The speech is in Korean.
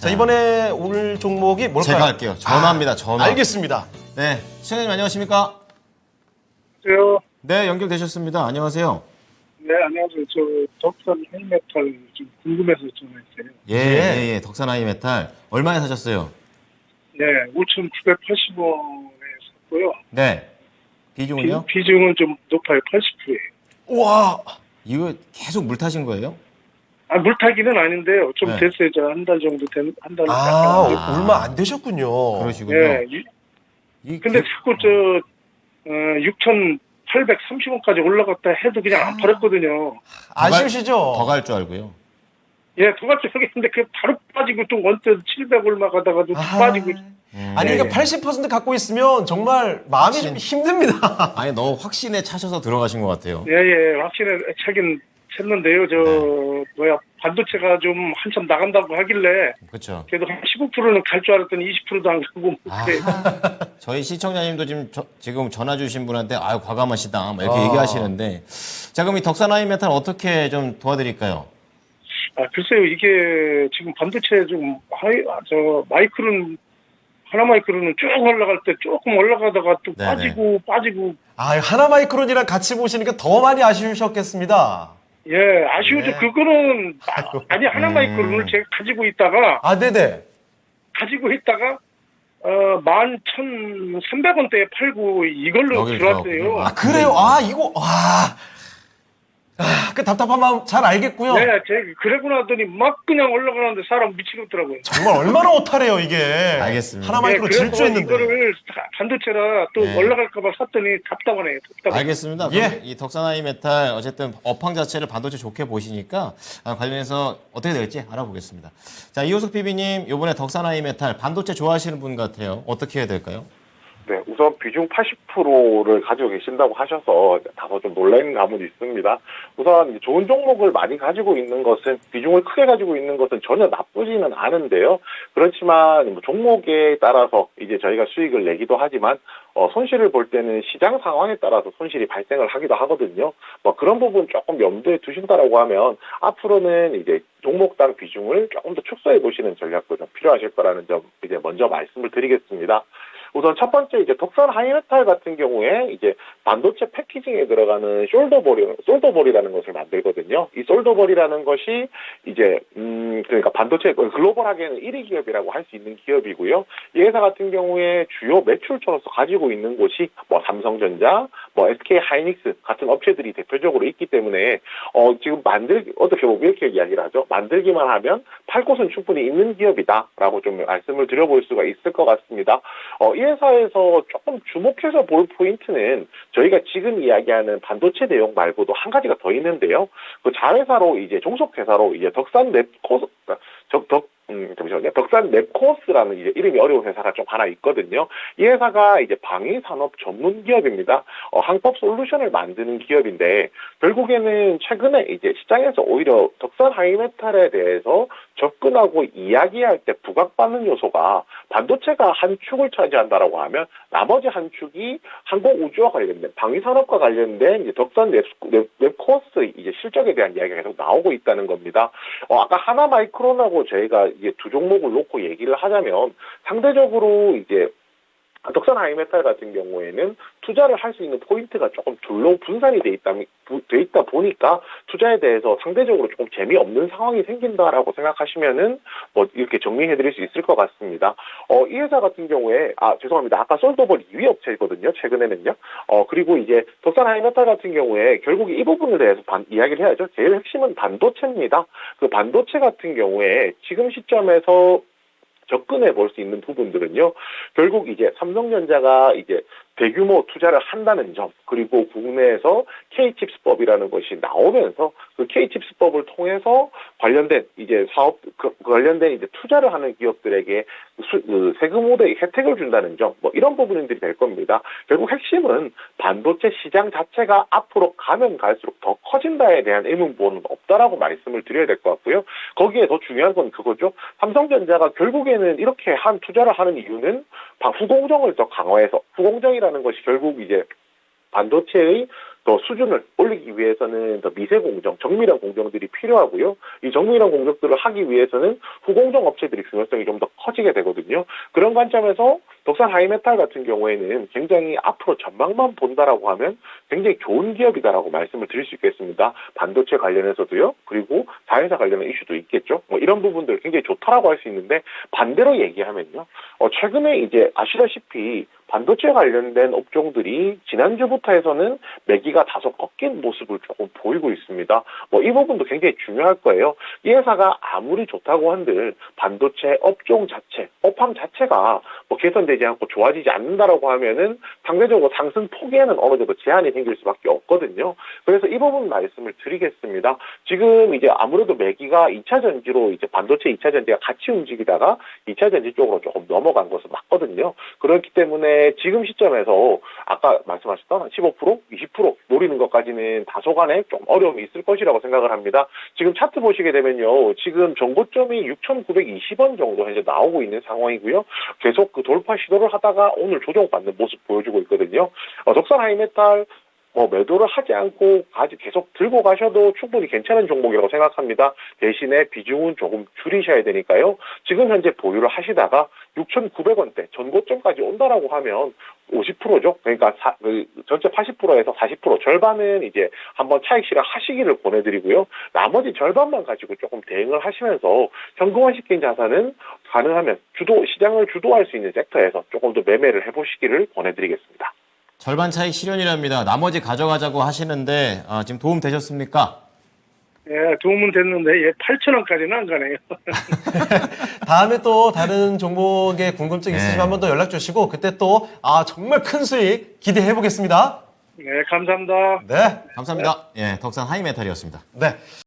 자, 이번에 오늘 종목이 뭘까요? 제가 할게요. 전화입니다. 전화. 알겠습니다. 네, 시청자님 안녕하십니까? 안녕하세요. 네, 연결되셨습니다. 안녕하세요. 네, 안녕하세요. 저 덕산 헤이메탈 좀 궁금해서 전화했어요. 예. 덕산 하이메탈 얼마에 사셨어요? 네, 5,980원에 샀고요. 네. 비중은요? 비중은 좀 높아요. 80%예요. 우와. 이거 계속 물 타신 거예요? 아, 물타기는 아닌데요. 좀 네. 됐어요. 저 한 달 정도 한 달. 아, 얼마 안 되셨군요. 그러시군요. 네. 그- 근데 자꾸 6,830원까지 올라갔다 해도 그냥 안 팔았거든요. 아쉬우시죠? 더 갈 줄 알고요. 예, 두 가지 하겠는데 그 바로 빠지고 또 원대 700 얼마 가다가도 또 아하. 빠지고. 아니, 이게 80% 갖고 있으면 정말 마음이 좀 힘듭니다. 아니, 너무 확신에 차셔서 들어가신 것 같아요. 예, 확실히 차긴 쳤는데요. 반도체가 좀 한참 나간다고 하길래 그렇죠. 그래도 한 15%는 갈 줄 알았더니 20%도 안 가고. 저희 시청자님도 지금 전화 주신 분한테 아유 과감하시다 막 이렇게 아. 얘기하시는데 자 그럼 이 덕산 하이메탈 어떻게 좀 도와드릴까요? 아, 글쎄요. 이게 지금 반도체 좀 마이크론 하나 마이크론은 쭉 올라갈 때 조금 올라가다가 또 네네. 빠지고. 아, 하나마이크론이랑 같이 보시니까 더 많이 아쉬우셨겠습니다. 예, 아쉬우죠. 네. 그거는 아니 하나 마이크론을 제가 가지고 있다가 아, 네네. 11,300원대에 팔고 이걸로 여길 들어왔어요. 들어왔군요. 아, 그래요? 아, 이거, 그 답답한 마음 잘 알겠고요. 네, 그러고 나더니 막 그냥 올라가는데 사람 미치겠더라고요. 정말 얼마나 오타래요, 이게. 알겠습니다. 하나마이크론 그래서 질주했는데. 이거를 반도체라 또 네. 올라갈까봐 샀더니 답답하네요. 알겠습니다. 예. 그럼 이 덕산 하이메탈 어쨌든 업황 자체를 반도체 좋게 보시니까 관련해서 어떻게 될지 알아보겠습니다. 자 이호석 PB님 이번에 덕산 하이메탈 반도체 좋아하시는 분 같아요. 어떻게 해야 될까요? 네, 우선 비중 80%를 가지고 계신다고 하셔서 다소 좀 놀라는 감은 있습니다. 우선 좋은 종목을 많이 가지고 있는 것은 비중을 크게 가지고 있는 것은 전혀 나쁘지는 않은데요. 그렇지만 종목에 따라서 이제 저희가 수익을 내기도 하지만 손실을 볼 때는 시장 상황에 따라서 손실이 발생을 하기도 하거든요. 그런 부분 조금 염두에 두신다라고 하면 앞으로는 이제 종목당 비중을 조금 더 축소해 보시는 전략도 좀 필요하실 거라는 점 이제 먼저 말씀을 드리겠습니다. 우선 첫 번째 이제 덕산 하이메탈 같은 경우에 이제 반도체 패키징에 들어가는 솔더볼이라는 것을 만들거든요. 이 솔더볼이라는 것이 이제 그러니까 반도체 글로벌하게는 1위 기업이라고 할 수 있는 기업이고요. 이 회사 같은 경우에 주요 매출처로서 가지고 있는 곳이 삼성전자, SK 하이닉스 같은 업체들이 대표적으로 있기 때문에 지금 어떻게 보면 이렇게 이야기를 하죠. 만들기만 하면 팔 곳은 충분히 있는 기업이다라고 좀 말씀을 드려볼 수가 있을 것 같습니다. 이 회사에서 조금 주목해서 볼 포인트는 저희가 지금 이야기하는 반도체 내용 말고도 한 가지가 더 있는데요. 그 자회사로 이제 종속회사로 이제 덕산 랩코스라는 이제 이름이 어려운 회사가 좀 하나 있거든요. 이 회사가 이제 방위산업 전문 기업입니다. 항법 솔루션을 만드는 기업인데 결국에는 최근에 이제 시장에서 오히려 덕산 하이메탈에 대해서 접근하고 이야기할 때 부각받는 요소가 반도체가 한 축을 차지한다라고 하면 나머지 한 축이 항공우주와 관련된 방위산업과 관련된 이제 덕산 랩코스 이제 실적에 대한 이야기가 계속 나오고 있다는 겁니다. 아까 하나마이크론하고 저희가 이제 두 종목을 놓고 얘기를 하자면 상대적으로 이제 덕산 하이메탈 같은 경우에는 투자를 할 수 있는 포인트가 조금 둘로 분산이 돼 있다 보니까 투자에 대해서 상대적으로 조금 재미없는 상황이 생긴다라고 생각하시면은 이렇게 정리해드릴 수 있을 것 같습니다. 이 회사 같은 경우에 죄송합니다. 아까 솔더볼 2위 업체거든요. 최근에는요. 그리고 이제 덕산 하이메탈 같은 경우에 결국 이 부분에 대해서 이야기를 해야죠. 제일 핵심은 반도체입니다. 그 반도체 같은 경우에 지금 시점에서 접근해 볼 수 있는 부분들은요. 결국 이제 삼성전자가 이제 대규모 투자를 한다는 점, 그리고 국내에서 K-칩스법이라는 것이 나오면서 그 K-칩스법을 통해서 관련된 이제 관련된 이제 투자를 하는 기업들에게 세금 우대 혜택을 준다는 점, 이런 부분들이 될 겁니다. 결국 핵심은 반도체 시장 자체가 앞으로 가면 갈수록 더 커진다에 대한 의문부호는 없다라고 말씀을 드려야 될 것 같고요. 거기에 더 중요한 건 그거죠. 삼성전자가 결국에는 이렇게 투자를 하는 이유는 후공정을 더 강화해서 후공정이라는 것이 결국 이제 반도체의 더 수준을 올리기 위해서는 더 미세 공정, 정밀한 공정들이 필요하고요. 이 정밀한 공정들을 하기 위해서는 후공정 업체들이 중요성이 좀 더 커지게 되거든요. 그런 관점에서 덕산 하이메탈 같은 경우에는 굉장히 앞으로 전망만 본다라고 하면 굉장히 좋은 기업이다라고 말씀을 드릴 수 있겠습니다. 반도체 관련해서도요. 그리고 자회사 관련한 이슈도 있겠죠. 뭐 이런 부분들 굉장히 좋다라고 할 수 있는데 반대로 얘기하면요. 최근에 이제 아시다시피 반도체 관련된 업종들이 지난주부터 해서는 매기가 다소 꺾인 모습을 조금 보이고 있습니다. 뭐 이 부분도 굉장히 중요할 거예요. 이 회사가 아무리 좋다고 한들 반도체 업종 자체, 업황 자체가 뭐 개선되지 않고 좋아지지 않는다라고 하면은 상대적으로 상승 폭에는 어느 정도 제한이 생길 수밖에 없거든요. 그래서 이 부분 말씀을 드리겠습니다. 지금 이제 아무래도 매기가 2차 전지로 이제 반도체 2차 전지가 같이 움직이다가 2차 전지 쪽으로 조금 넘어간 것은 맞거든요. 그렇기 때문에 지금 시점에서 아까 말씀하셨던 15%, 20% 노리는 것까지는 다소간에 좀 어려움이 있을 것이라고 생각을 합니다. 지금 차트 보시게 되면요. 지금 전고점이 6,920원 정도 현재 나오고 있는 상황이고요. 계속 그 돌파 시도를 하다가 오늘 조정받는 모습 보여주고 있거든요. 덕산 하이메탈 매도를 하지 않고 계속 들고 가셔도 충분히 괜찮은 종목이라고 생각합니다. 대신에 비중은 조금 줄이셔야 되니까요. 지금 현재 보유를 하시다가 6,900원대 전고점까지 온다라고 하면 50%죠. 그러니까 전체 80%에서 40% 절반은 이제 한번 차익 실현하시기를 보내드리고요. 나머지 절반만 가지고 조금 대응을 하시면서 현금화시킨 자산은 가능하면 시장을 주도할 수 있는 섹터에서 조금 더 매매를 해보시기를 보내드리겠습니다. 절반 차익 실현이랍니다. 나머지 가져가자고 하시는데 지금 도움 되셨습니까? 예, 도움은 됐는데 8,000원까지는 안 가네요. 다음에 또 다른 종목에 궁금증 있으시면 한 번 더 연락 주시고 그때 또 정말 큰 수익 기대해 보겠습니다. 네, 감사합니다. 네. 감사합니다. 예, 덕산 하이메탈이었습니다. 네.